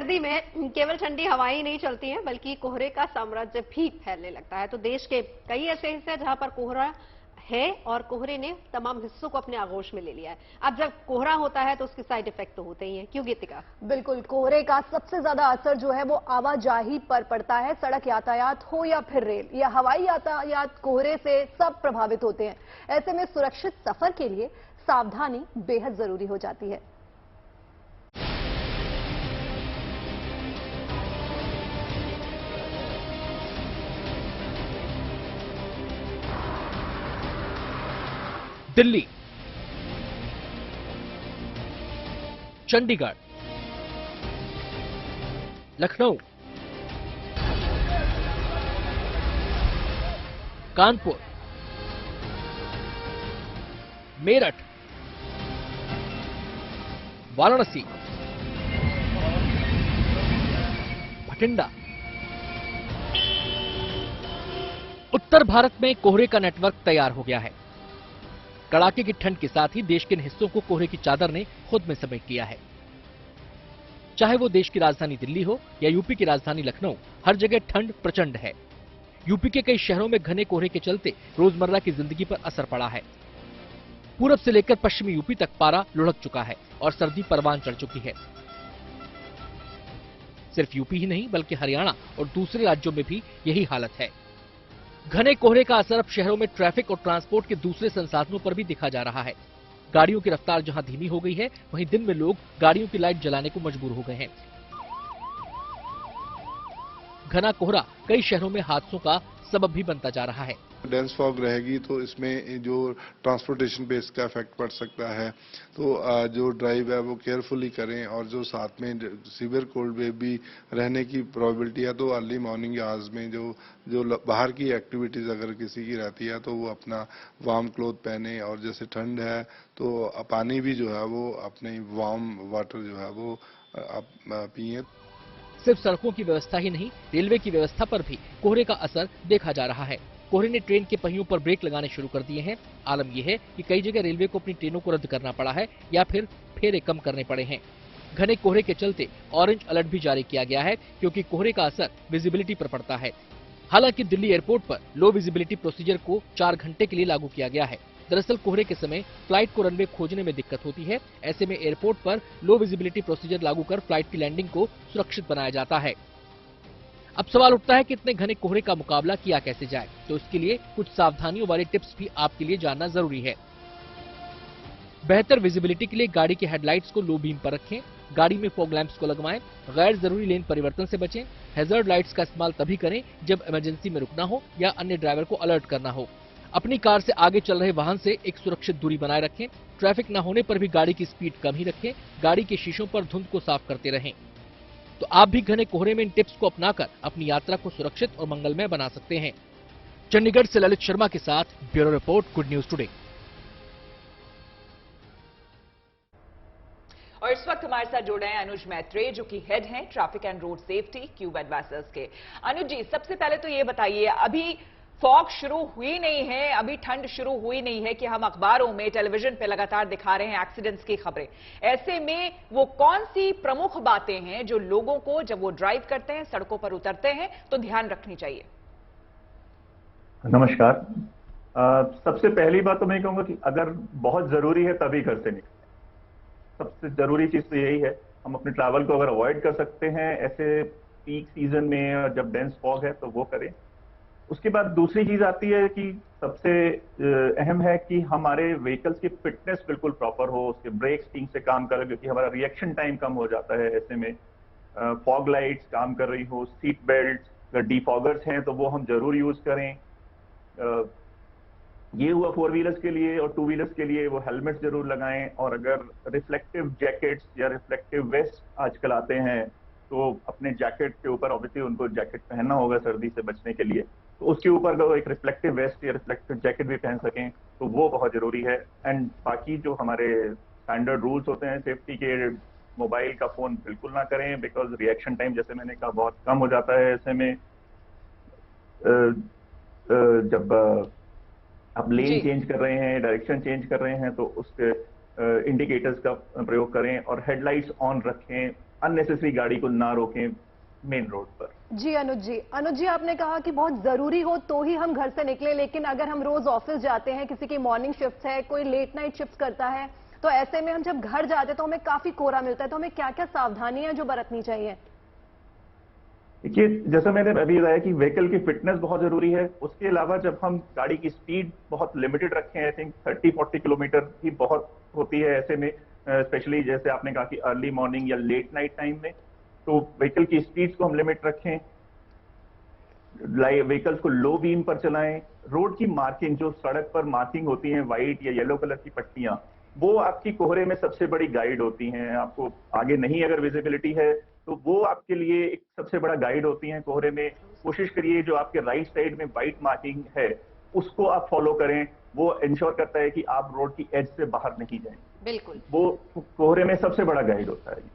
सर्दी में केवल ठंडी हवाएं ही नहीं चलती हैं, बल्कि कोहरे का साम्राज्य भी फैलने लगता है। तो देश के कई ऐसे हिस्से हैं जहां पर कोहरा है और कोहरे ने तमाम हिस्सों को अपने आगोश में ले लिया है। अब जब कोहरा होता है तो उसके साइड इफेक्ट तो होते ही हैं, क्यों गीतिका? बिल्कुल, कोहरे का सबसे ज्यादा असर जो है वो आवाजाही पर पड़ता है। सड़क यातायात हो या फिर रेल या हवाई यातायात, कोहरे से सब प्रभावित होते हैं। ऐसे में सुरक्षित सफर के लिए सावधानी बेहद जरूरी हो जाती है। दिल्ली, चंडीगढ़, लखनऊ, कानपुर, मेरठ, वाराणसी, बठिंडा। उत्तर भारत में कोहरे का नेटवर्क तैयार हो गया है। कड़ाके की ठंड के साथ ही देश के इन हिस्सों को कोहरे की चादर ने खुद में समेट लिया है। चाहे वो देश की राजधानी दिल्ली हो या यूपी की राजधानी लखनऊ, हर जगह ठंड प्रचंड है। यूपी के कई शहरों में घने कोहरे के चलते रोजमर्रा की जिंदगी पर असर पड़ा है। पूरब से लेकर पश्चिमी यूपी तक पारा लुढ़क चुका है और सर्दी परवान चढ़ चुकी है। सिर्फ यूपी ही नहीं बल्कि हरियाणा और दूसरे राज्यों में भी यही हालत है। घने कोहरे का असर अब शहरों में ट्रैफिक और ट्रांसपोर्ट के दूसरे संसाधनों पर भी दिखा जा रहा है। गाड़ियों की रफ्तार जहां धीमी हो गई है, वहीं दिन में लोग गाड़ियों की लाइट जलाने को मजबूर हो गए हैं। घना कोहरा कई शहरों में हादसों का सबब भी बनता जा रहा है। डेंस फॉग रहेगी तो इसमें जो ट्रांसपोर्टेशन पे इसका इफेक्ट पड़ सकता है। तो जो ड्राइव है वो केयरफुली करें, और जो साथ में सीवियर कोल्ड वेव भी रहने की प्रोबेबिलिटी है, तो अर्ली मॉर्निंग आवर्स में जो बाहर की एक्टिविटीज अगर किसी की रहती है तो वो अपना वार्म क्लोथ पहने, और जैसे ठंड है तो पानी भी जो है वो अपने वार्म वाटर जो है वो आप पिए। सिर्फ सड़कों की व्यवस्था ही नहीं, रेलवे की व्यवस्था पर भी कोहरे का असर देखा जा रहा है। कोहरे ने ट्रेन के पहियों पर ब्रेक लगाने शुरू कर दिए हैं। आलम यह है कि कई जगह रेलवे को अपनी ट्रेनों को रद्द करना पड़ा है या फिर फेरे कम करने पड़े हैं। घने कोहरे के चलते ऑरेंज अलर्ट भी जारी किया गया है, क्योंकि कोहरे का असर विजिबिलिटी पर पड़ता है। हालांकि दिल्ली एयरपोर्ट पर लो विजिबिलिटी प्रोसीजर को 4 घंटे के लिए लागू किया गया है। दरअसल कोहरे के समय फ्लाइट को रनवे खोजने में दिक्कत होती है। ऐसे में एयरपोर्ट पर लो विजिबिलिटी प्रोसीजर लागू कर फ्लाइट की लैंडिंग को सुरक्षित बनाया जाता है। अब सवाल उठता है कि इतने घने कोहरे का मुकाबला किया कैसे जाए, तो इसके लिए कुछ सावधानियों वाले टिप्स भी आपके लिए जानना जरूरी है। बेहतर विजिबिलिटी के लिए गाड़ी के हेडलाइट्स को लो बीम पर रखें, गाड़ी में फॉग लैंप्स को लगवाएं, गैर जरूरी लेन परिवर्तन से बचें, हैजर्ड लाइट्स का इस्तेमाल तभी करें जब इमरजेंसी में रुकना हो या अन्य ड्राइवर को अलर्ट करना हो। अपनी कार से आगे चल रहे वाहन से एक सुरक्षित दूरी बनाए रखें। ट्रैफिक न होने पर भी गाड़ी की स्पीड कम ही रखें। गाड़ी के शीशों पर धुंध को साफ करते रहें। तो आप भी घने कोहरे में इन टिप्स को अपनाकर अपनी यात्रा को सुरक्षित और मंगलमय बना सकते हैं। चंडीगढ़ से ललित शर्मा के साथ bureau report, good news today. और इस वक्त हमारे साथ जुड़ रहे हैं अनुज मैत्रेय, जो कि हेड हैं traffic and road safety cube advisors के। अनुज जी, सबसे पहले तो ये बताइए, अभी फॉग शुरू हुई नहीं है, अभी ठंड शुरू हुई नहीं है कि हम अखबारों में, टेलीविजन पे लगातार दिखा रहे हैं एक्सीडेंट्स की खबरें। ऐसे में वो कौन सी प्रमुख बातें हैं जो लोगों को जब वो ड्राइव करते हैं, सड़कों पर उतरते हैं, तो ध्यान रखनी चाहिए? नमस्कार। सबसे पहली बात तो मैं कहूंगा कि अगर बहुत जरूरी है तभी घर से निकलें। सबसे जरूरी चीज तो यही है, हम अपने ट्रैवल को अगर अवॉइड कर सकते हैं ऐसे पीक सीजन में और जब डेंस फॉग है तो वो करें। उसके बाद दूसरी चीज आती है कि सबसे अहम है कि हमारे व्हीकल्स की फिटनेस बिल्कुल प्रॉपर हो, उसके ब्रेक्स ठीक से काम करें, क्योंकि हमारा रिएक्शन टाइम कम हो जाता है ऐसे में। फॉग लाइट्स काम कर रही हो, सीट बेल्ट, अगर डीफॉगर्स हैं तो वो हम जरूर यूज करें। ये हुआ 4 व्हीलर्स के लिए, और 2 व्हीलर्स के लिए वो हेलमेट जरूर लगाएं। और अगर रिफ्लेक्टिव जैकेट्स या रिफ्लेक्टिव वेस्ट आजकल आते हैं तो अपने जैकेट के ऊपर ऑब्वियसली उनको जैकेट पहनना होगा सर्दी से बचने के लिए, तो उसके ऊपर अगर एक रिफ्लेक्टिव वेस्ट या रिफ्लेक्टिव जैकेट भी पहन सकें तो वो बहुत जरूरी है। एंड बाकी जो हमारे स्टैंडर्ड रूल्स होते हैं सेफ्टी के, मोबाइल का फोन बिल्कुल ना करें, बिकॉज रिएक्शन टाइम जैसे मैंने कहा बहुत कम हो जाता है ऐसे में। जब आप लेन चेंज कर रहे हैं, डायरेक्शन चेंज कर रहे हैं, तो उसके इंडिकेटर्स का प्रयोग करें और हेडलाइट्स ऑन रखें। अननेसेसरी गाड़ी को ना रोकें मेन रोड पर। जी अनुज जी आपने कहा कि बहुत जरूरी हो तो ही हम घर से निकले, लेकिन अगर हम रोज ऑफिस जाते हैं, किसी की मॉर्निंग शिफ्ट है, कोई लेट नाइट शिफ्ट करता है, तो ऐसे में हम जब घर जाते हैं तो हमें काफी कोहरा मिलता है, तो हमें क्या क्या सावधानियां जो बरतनी चाहिए? देखिए, जैसा मैंने अभी बताया कि व्हीकल की फिटनेस बहुत जरूरी है। उसके अलावा जब हम गाड़ी की स्पीड बहुत लिमिटेड रखें, आई थिंक 30-40 किलोमीटर ही बहुत होती है ऐसे में, स्पेशली जैसे आपने कहा कि अर्ली मॉर्निंग या लेट नाइट टाइम में, तो व्हीकल की स्पीड्स को हम लिमिट रखें, व्हीकल्स को लो बीम पर चलाएं। रोड की मार्किंग, जो सड़क पर मार्किंग होती है व्हाइट या येलो कलर की पट्टियां, वो आपकी कोहरे में सबसे बड़ी गाइड होती हैं। आपको आगे नहीं अगर विजिबिलिटी है तो वो आपके लिए एक सबसे बड़ा गाइड होती हैं कोहरे में। कोशिश करिए जो आपके राइट साइड में व्हाइट मार्किंग है उसको आप फॉलो करें, वो इंश्योर करता है कि आप रोड की एज से बाहर नहीं जाएं। बिल्कुल, वो कोहरे में सबसे बड़ा गाइड होता है।